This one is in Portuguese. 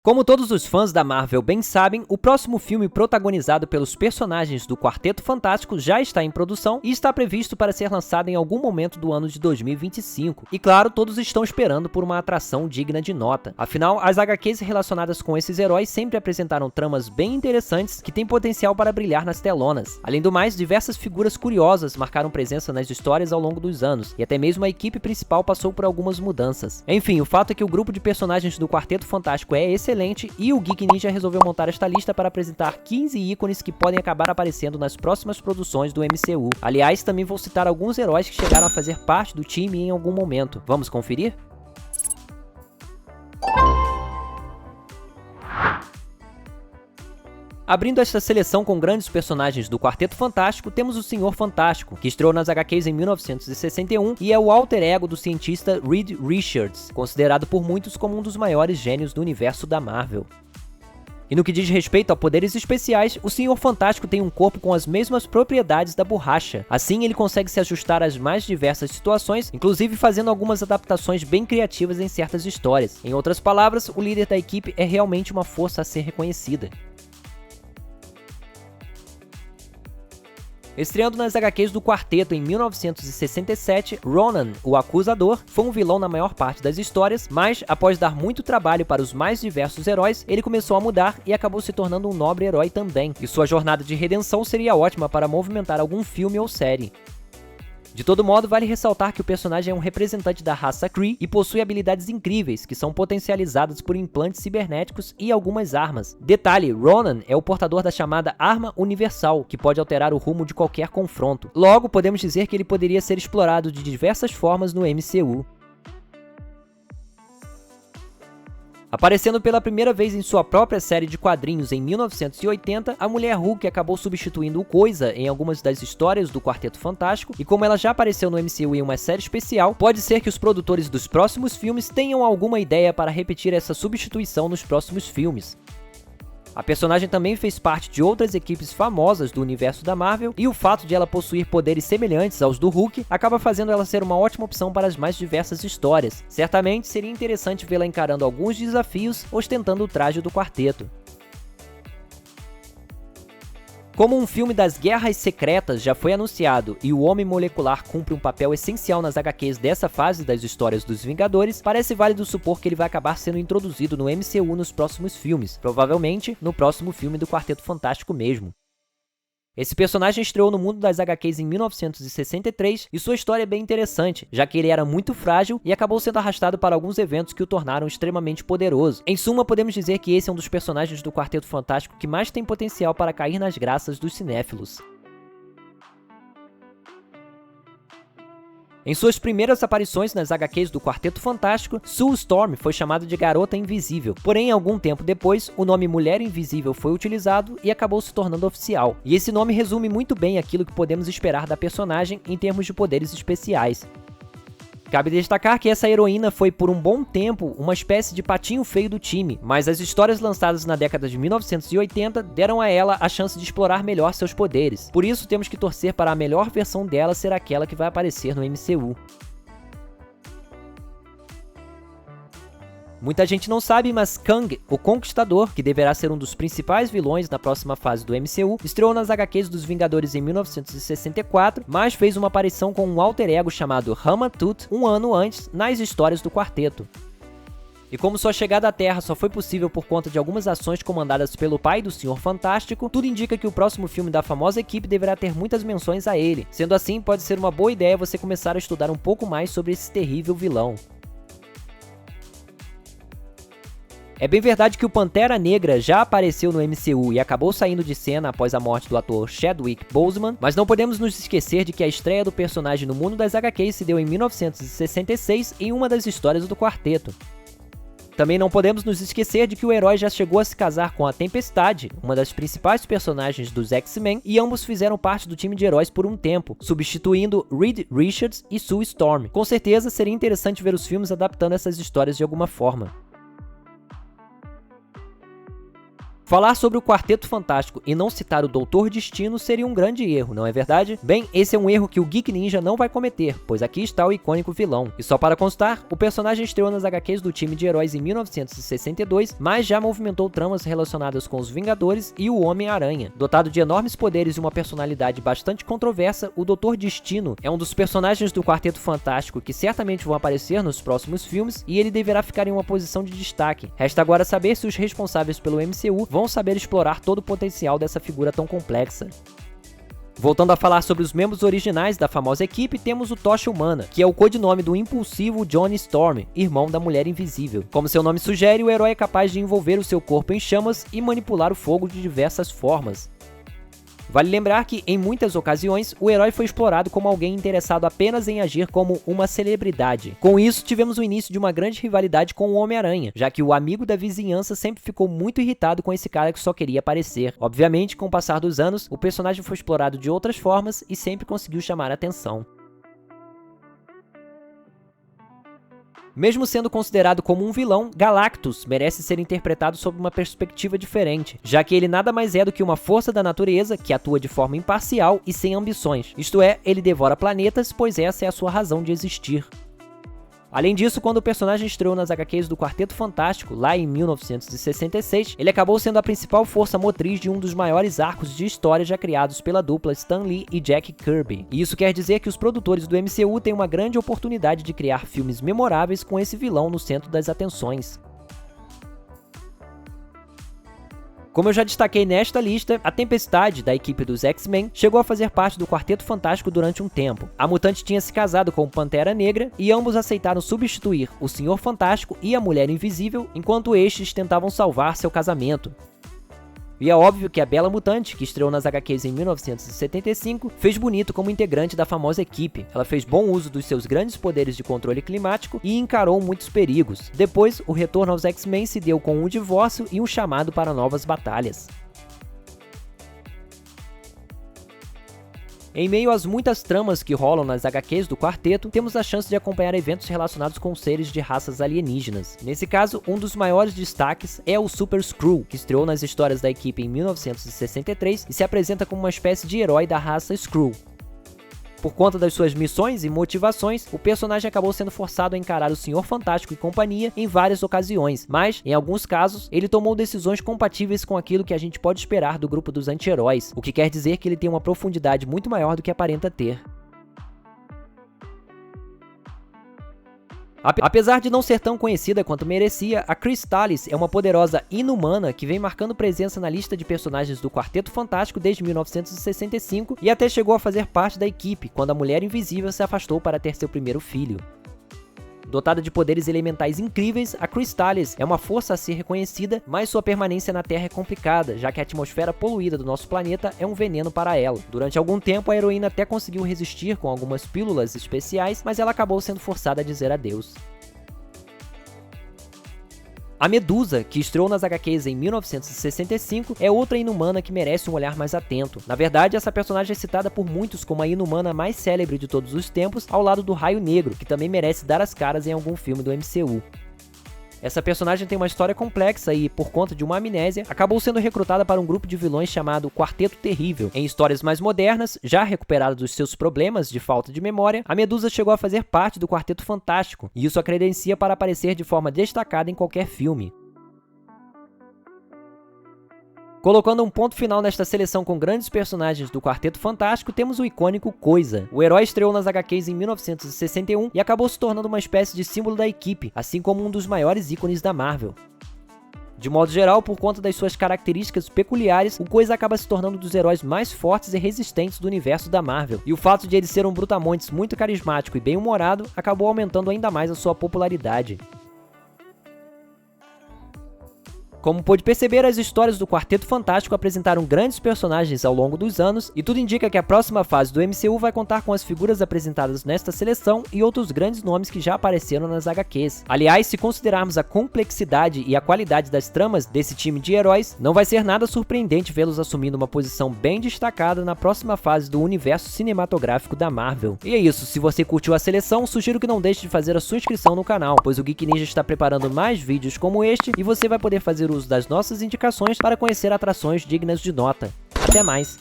Como todos os fãs da Marvel bem sabem, o próximo filme protagonizado pelos personagens do Quarteto Fantástico já está em produção e está previsto para ser lançado em algum momento do ano de 2025. E claro, todos estão esperando por uma atração digna de nota. Afinal, as HQs relacionadas com esses heróis sempre apresentaram tramas bem interessantes que têm potencial para brilhar nas telonas. Além do mais, diversas figuras curiosas marcaram presença nas histórias ao longo dos anos, e até mesmo a equipe principal passou por algumas mudanças. Enfim, o fato é que o grupo de personagens do Quarteto Fantástico é excelente e o Geek Ninja resolveu montar esta lista para apresentar 15 ícones que podem acabar aparecendo nas próximas produções do MCU. Aliás, também vou citar alguns heróis que chegaram a fazer parte do time em algum momento. Vamos conferir? Abrindo esta seleção com grandes personagens do Quarteto Fantástico, temos o Senhor Fantástico, que estreou nas HQs em 1961 e é o alter ego do cientista Reed Richards, considerado por muitos como um dos maiores gênios do universo da Marvel. E no que diz respeito a poderes especiais, o Senhor Fantástico tem um corpo com as mesmas propriedades da borracha. Assim, ele consegue se ajustar às mais diversas situações, inclusive fazendo algumas adaptações bem criativas em certas histórias. Em outras palavras, o líder da equipe é realmente uma força a ser reconhecida. Estreando nas HQs do Quarteto em 1967, Ronan, o Acusador, foi um vilão na maior parte das histórias, mas, após dar muito trabalho para os mais diversos heróis, ele começou a mudar e acabou se tornando um nobre herói também, e sua jornada de redenção seria ótima para movimentar algum filme ou série. De todo modo, vale ressaltar que o personagem é um representante da raça Kree e possui habilidades incríveis, que são potencializadas por implantes cibernéticos e algumas armas. Detalhe, Ronan é o portador da chamada Arma Universal, que pode alterar o rumo de qualquer confronto. Logo, podemos dizer que ele poderia ser explorado de diversas formas no MCU. Aparecendo pela primeira vez em sua própria série de quadrinhos em 1980, a Mulher Hulk acabou substituindo o Coisa em algumas das histórias do Quarteto Fantástico, e como ela já apareceu no MCU em uma série especial, pode ser que os produtores dos próximos filmes tenham alguma ideia para repetir essa substituição nos próximos filmes. A personagem também fez parte de outras equipes famosas do universo da Marvel, e o fato de ela possuir poderes semelhantes aos do Hulk acaba fazendo ela ser uma ótima opção para as mais diversas histórias. Certamente seria interessante vê-la encarando alguns desafios ostentando o traje do quarteto. Como um filme das Guerras Secretas já foi anunciado e o Homem Molecular cumpre um papel essencial nas HQs dessa fase das histórias dos Vingadores, parece válido supor que ele vai acabar sendo introduzido no MCU nos próximos filmes, provavelmente no próximo filme do Quarteto Fantástico mesmo. Esse personagem estreou no mundo das HQs em 1963 e sua história é bem interessante, já que ele era muito frágil e acabou sendo arrastado para alguns eventos que o tornaram extremamente poderoso. Em suma, podemos dizer que esse é um dos personagens do Quarteto Fantástico que mais tem potencial para cair nas graças dos cinéfilos. Em suas primeiras aparições nas HQs do Quarteto Fantástico, Sue Storm foi chamada de Garota Invisível, porém algum tempo depois, o nome Mulher Invisível foi utilizado e acabou se tornando oficial, e esse nome resume muito bem aquilo que podemos esperar da personagem em termos de poderes especiais. Cabe destacar que essa heroína foi por um bom tempo uma espécie de patinho feio do time, mas as histórias lançadas na década de 1980 deram a ela a chance de explorar melhor seus poderes. Por isso temos que torcer para a melhor versão dela ser aquela que vai aparecer no MCU. Muita gente não sabe, mas Kang, o Conquistador, que deverá ser um dos principais vilões na próxima fase do MCU, estreou nas HQs dos Vingadores em 1964, mas fez uma aparição com um alter ego chamado Rama-Tut um ano antes nas histórias do quarteto. E como sua chegada à Terra só foi possível por conta de algumas ações comandadas pelo pai do Senhor Fantástico, tudo indica que o próximo filme da famosa equipe deverá ter muitas menções a ele. Sendo assim, pode ser uma boa ideia você começar a estudar um pouco mais sobre esse terrível vilão. É bem verdade que o Pantera Negra já apareceu no MCU e acabou saindo de cena após a morte do ator Chadwick Boseman, mas não podemos nos esquecer de que a estreia do personagem no mundo das HQs se deu em 1966 em uma das histórias do quarteto. Também não podemos nos esquecer de que o herói já chegou a se casar com a Tempestade, uma das principais personagens dos X-Men, e ambos fizeram parte do time de heróis por um tempo, substituindo Reed Richards e Sue Storm. Com certeza seria interessante ver os filmes adaptando essas histórias de alguma forma. Falar sobre o Quarteto Fantástico e não citar o Doutor Destino seria um grande erro, não é verdade? Bem, esse é um erro que o Geek Ninja não vai cometer, pois aqui está o icônico vilão. E só para constar, o personagem estreou nas HQs do time de heróis em 1962, mas já movimentou tramas relacionadas com os Vingadores e o Homem-Aranha. Dotado de enormes poderes e uma personalidade bastante controversa, o Doutor Destino é um dos personagens do Quarteto Fantástico que certamente vão aparecer nos próximos filmes e ele deverá ficar em uma posição de destaque. Resta agora saber se os responsáveis pelo MCU vão saber explorar todo o potencial dessa figura tão complexa. Voltando a falar sobre os membros originais da famosa equipe, temos o Tocha Humana, que é o codinome do impulsivo Johnny Storm, irmão da Mulher Invisível. Como seu nome sugere, o herói é capaz de envolver o seu corpo em chamas e manipular o fogo de diversas formas. Vale lembrar que, em muitas ocasiões, o herói foi explorado como alguém interessado apenas em agir como uma celebridade. Com isso, tivemos o início de uma grande rivalidade com o Homem-Aranha, já que o amigo da vizinhança sempre ficou muito irritado com esse cara que só queria aparecer. Obviamente, com o passar dos anos, o personagem foi explorado de outras formas e sempre conseguiu chamar a atenção. Mesmo sendo considerado como um vilão, Galactus merece ser interpretado sob uma perspectiva diferente, já que ele nada mais é do que uma força da natureza que atua de forma imparcial e sem ambições. Isto é, ele devora planetas, pois essa é a sua razão de existir. Além disso, quando o personagem estreou nas HQs do Quarteto Fantástico, lá em 1966, ele acabou sendo a principal força motriz de um dos maiores arcos de história já criados pela dupla Stan Lee e Jack Kirby. E isso quer dizer que os produtores do MCU têm uma grande oportunidade de criar filmes memoráveis com esse vilão no centro das atenções. Como eu já destaquei nesta lista, a Tempestade, da equipe dos X-Men, chegou a fazer parte do Quarteto Fantástico durante um tempo. A mutante tinha se casado com o Pantera Negra e ambos aceitaram substituir o Senhor Fantástico e a Mulher Invisível, enquanto estes tentavam salvar seu casamento. E é óbvio que a Bela Mutante, que estreou nas HQs em 1975, fez bonito como integrante da famosa equipe. Ela fez bom uso dos seus grandes poderes de controle climático e encarou muitos perigos. Depois, o retorno aos X-Men se deu com um divórcio e um chamado para novas batalhas. Em meio às muitas tramas que rolam nas HQs do quarteto, temos a chance de acompanhar eventos relacionados com seres de raças alienígenas. Nesse caso, um dos maiores destaques é o Super Skrull, que estreou nas histórias da equipe em 1963 e se apresenta como uma espécie de herói da raça Skrull. Por conta das suas missões e motivações, o personagem acabou sendo forçado a encarar o Senhor Fantástico e companhia em várias ocasiões, mas, em alguns casos, ele tomou decisões compatíveis com aquilo que a gente pode esperar do grupo dos anti-heróis, o que quer dizer que ele tem uma profundidade muito maior do que aparenta ter. Apesar de não ser tão conhecida quanto merecia, a Crystallis é uma poderosa inumana que vem marcando presença na lista de personagens do Quarteto Fantástico desde 1965 e até chegou a fazer parte da equipe quando a Mulher Invisível se afastou para ter seu primeiro filho. Dotada de poderes elementais incríveis, a Crystallis é uma força a ser reconhecida, mas sua permanência na Terra é complicada, já que a atmosfera poluída do nosso planeta é um veneno para ela. Durante algum tempo, a heroína até conseguiu resistir com algumas pílulas especiais, mas ela acabou sendo forçada a dizer adeus. A Medusa, que estreou nas HQs em 1965, é outra inumana que merece um olhar mais atento. Na verdade, essa personagem é citada por muitos como a inumana mais célebre de todos os tempos, ao lado do Raio Negro, que também merece dar as caras em algum filme do MCU. Essa personagem tem uma história complexa e, por conta de uma amnésia, acabou sendo recrutada para um grupo de vilões chamado Quarteto Terrível. Em histórias mais modernas, já recuperada dos seus problemas de falta de memória, a Medusa chegou a fazer parte do Quarteto Fantástico, e isso a credencia para aparecer de forma destacada em qualquer filme. Colocando um ponto final nesta seleção com grandes personagens do Quarteto Fantástico, temos o icônico Coisa. O herói estreou nas HQs em 1961 e acabou se tornando uma espécie de símbolo da equipe, assim como um dos maiores ícones da Marvel. De modo geral, por conta das suas características peculiares, o Coisa acaba se tornando um dos heróis mais fortes e resistentes do universo da Marvel. E o fato de ele ser um brutamontes muito carismático e bem-humorado acabou aumentando ainda mais a sua popularidade. Como pôde perceber, as histórias do Quarteto Fantástico apresentaram grandes personagens ao longo dos anos, e tudo indica que a próxima fase do MCU vai contar com as figuras apresentadas nesta seleção e outros grandes nomes que já apareceram nas HQs. Aliás, se considerarmos a complexidade e a qualidade das tramas desse time de heróis, não vai ser nada surpreendente vê-los assumindo uma posição bem destacada na próxima fase do universo cinematográfico da Marvel. E é isso, se você curtiu a seleção, sugiro que não deixe de fazer a sua inscrição no canal, pois o Geek Ninja está preparando mais vídeos como este, e você vai poder fazer uso das nossas indicações para conhecer atrações dignas de nota. Até mais!